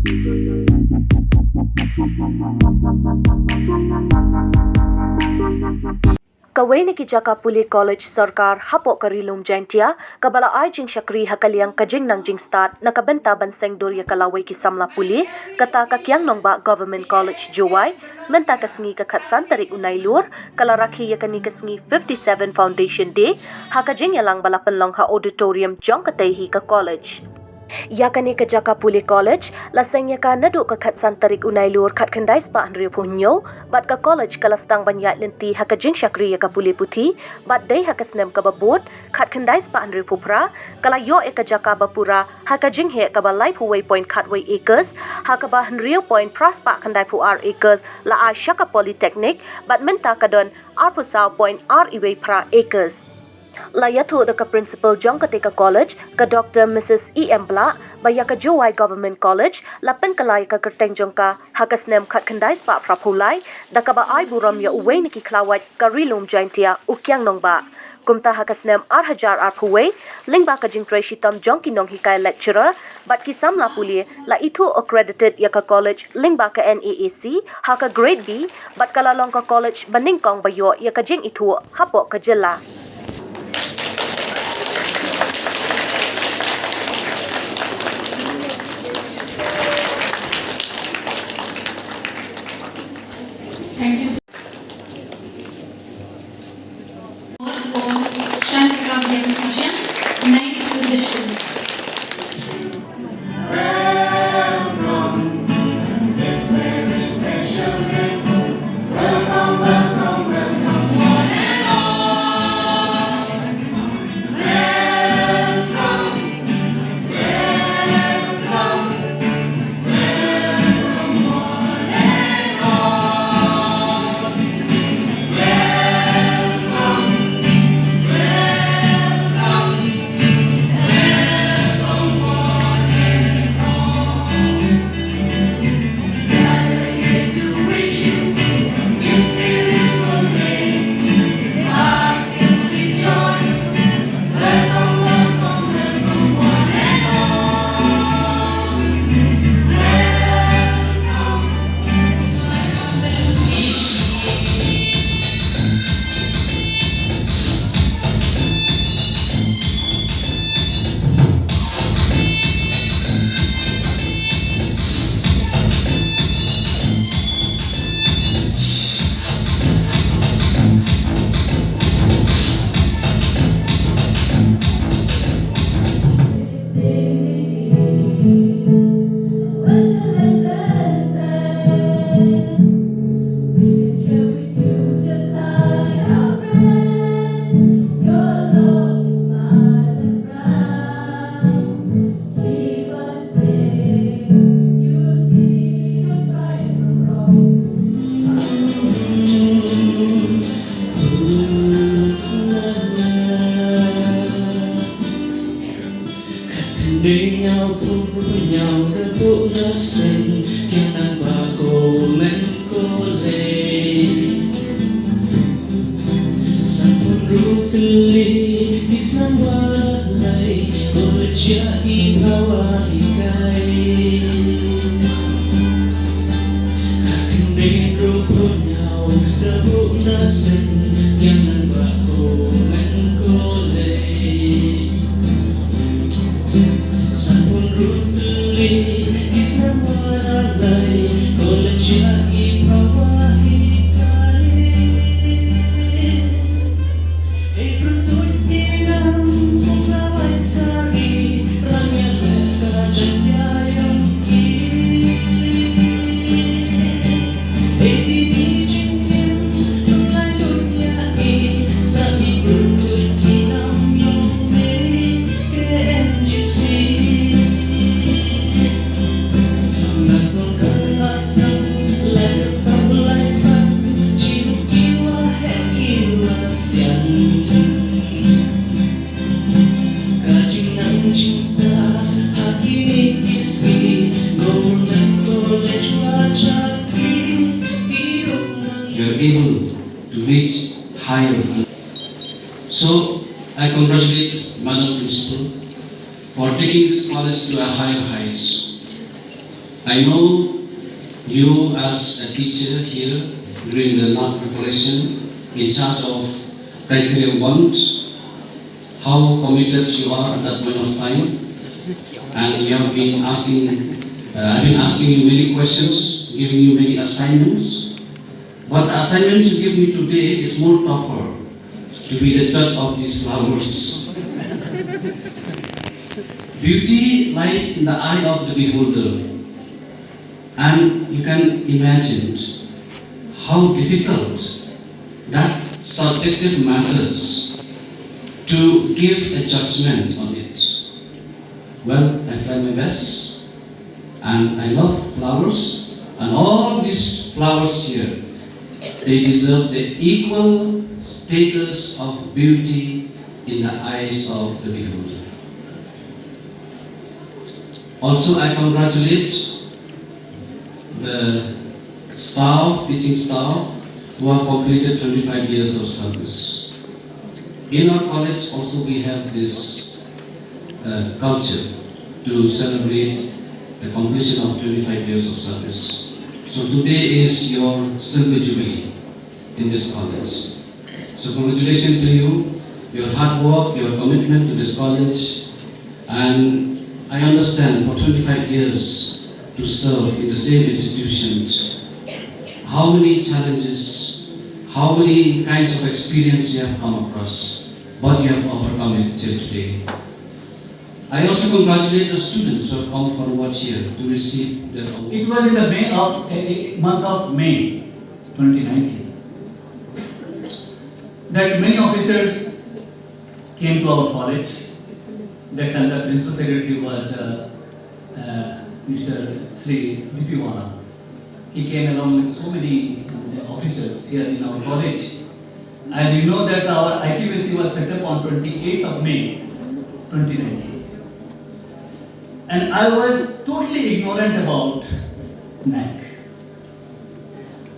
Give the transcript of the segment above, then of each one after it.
Kawei ni jaka pule college sorkar hapoh ke Ri Rum Jaiñtia kabala ai Jingshakri haka liang ke jingnang jingstad na bynta ban seng ya ke lawei ki samla pule kata ke Kiang Nangbah Govt College Jowai mynta ke Sngi ke khatsan tarik Nailur kala Rakhe ya ke ni ke Sngi 57 Foundation Day haka jingïalang bala pynlong ha Auditorium jong ke hi ke college. Ya kani ke jaka pule college la seng ya ka nadu ke khatsan tarik Nailur khat khandai spa hanri punyo bat ke college kala stang banyat lenti haka Jingshakri ya ka pule puthi bat dei haka Snem ka babot khat khandai spa hanri pupra kala yo e ke jaka bapura haka jinghe ka ba life waypoint Kawei acres haka ba hanri point prospa khandai pu r acres la a shaka polytechnic bat mynta ka don arpusau point r iway pra acres. Layathu the principal jong ka college ka Dr. Mrs. E.M. Bla baya ka Jowai Govt College lapen kalai ka kerteng jongka haka Snem khat khandai spa prapulai da ka ba ai buram ya uwei niki klawat ka Ri-Lum Jaiñtia u Kiang Nangbah kumta haka Snem hajar puwe lingba ka jingtre shitam jong kinong hikai lecturer bat ki samla pule la itu accredited ya ka college lingba ka NAAC haka grade B bat kala long ka college baningkong bayo ya ka jing itu hapoh ka jela. Thank you for chanting out the session. Ninth position. Welcome, this very special day. Welcome, welcome, welcome, one and all. Welcome, welcome, welcome, one and all. Đi nhau thu nhau đã bộ ra seng Kiang Nangbah Govt College Sampun ruteli di sambalai College ya ibawa hikai Kakende rupo nhau đã bộ ra seng Kiang Nangbah Govt College Sampun ruteli di sambalai College ya ibawa hikai Hey bertuan ilang lawei kari Rangya leka jingnyang Hey dini jingin tunai dunia sa bertuan ilang lawei KNGC Nasongkan lasang laipan Cinuk iwa iwa siang Jingnang jingstad hakini kismi Govt College Jingshakri You are able to reach higher heights. So I congratulate Madam Principal for taking this college to a higher heights. I know you as a teacher here during the NAT preparation in charge of criteria 1, how committed you are at that point of time, and you have been asking, I've been asking you many questions, giving you many assignments, but the assignments you give me today is more tougher, to be the judge of these flowers. Beauty lies in the eye of the beholder, and you can imagine how difficult that subjective matters to give a judgment on it. Well, I tried my best, and I love flowers, and all these flowers here, they deserve the equal status of beauty in the eyes of the beholder. Also, I congratulate the staff, teaching staff, who have completed 25 years of service. In our college also we have this culture to celebrate the completion of 25 years of service. So today is your silver jubilee in this college. So congratulations to you, your hard work, your commitment to this college, and I understand for 25 years to serve in the same institution, how many challenges, how many kinds of experience you have come across, but you have overcome it till today. I also congratulate the students who have come forward here to receive their award. It was in the month of May 2019 that many officers came to our college. That time the principal secretary was Mr. Sri Wala. He came along with so many officers here in our college. And you know that our IQAC was set up on 28th of May 2019. And I was totally ignorant about NAC.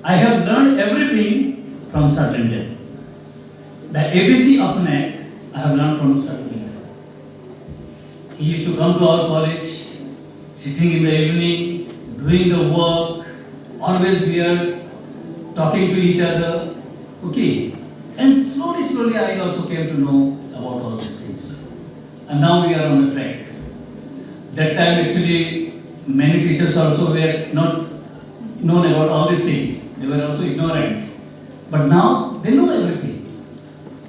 I have learned everything from Sir Linden. The ABC of NAC I have learned from Sir Linden. He used to come to our college, sitting in the evening, doing the work, always we are talking to each other. Okay. And slowly I also came to know about all these things. And now we are on the track. That time actually many teachers also were not known about all these things. They were also ignorant. But now they know everything.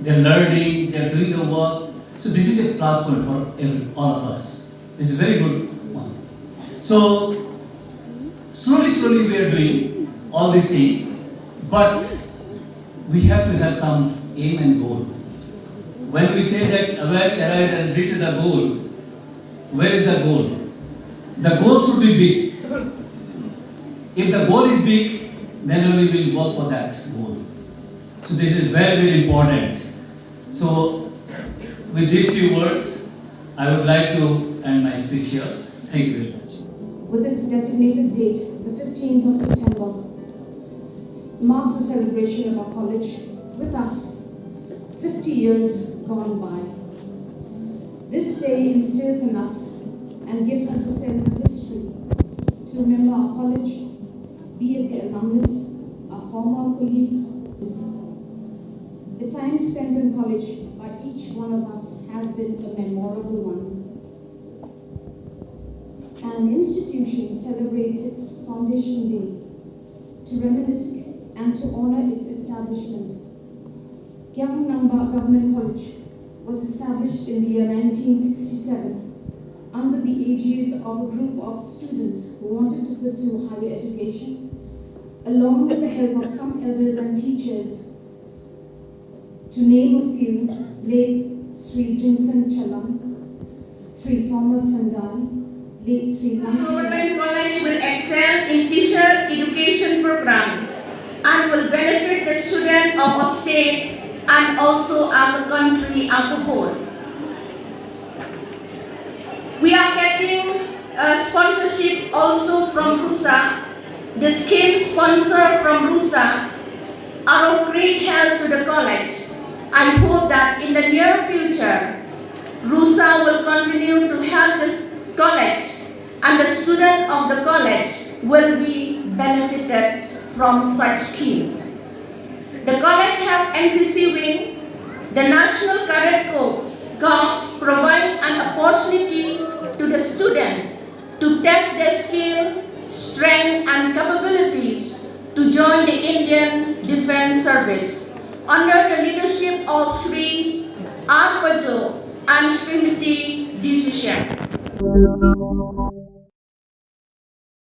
They are learning, they are doing the work. So this is a plus point for all of us. This is a very good one. So slowly we are doing all these things, but we have to have some aim and goal. When we say that awake, arise and reach the goal, where is the goal? The goal should be big. If the goal is big, then only we will work for that goal. So this is very important. So with these few words, I would like to end my speech here. Thank you very much. With its designated date, the 15th of September, marks the celebration of our college with us, 50 years gone by. This day instills in us and gives us a sense of history to remember our college, be it the alumnus, our former colleagues. The time spent in college by each one of us has been a memorable one. An institution celebrates its foundation day to reminisce and to honor its establishment. Kiang Nangbah Govt was established in the year 1967 under the aegis of a group of students who wanted to pursue higher education, along with the help of some elders and teachers. To name a few, late Sri Jingshakri, Sri Thomas Sandani, late Sri Government college will excel in teacher education program and will benefit the student of a state and also as a country as a whole. We are getting sponsorship also from RUSA. The scheme sponsored from RUSA are of great help to the college. I hope that in the near future, RUSA will continue to help the college and the student of the college will be benefited from such scheme. The college have NCC wing. The National Cadet Corps provide an opportunity to the student to test their skill, strength, and capabilities to join the Indian Defence Service under the leadership of Sri R. Pajo and Srimati D. Sisham.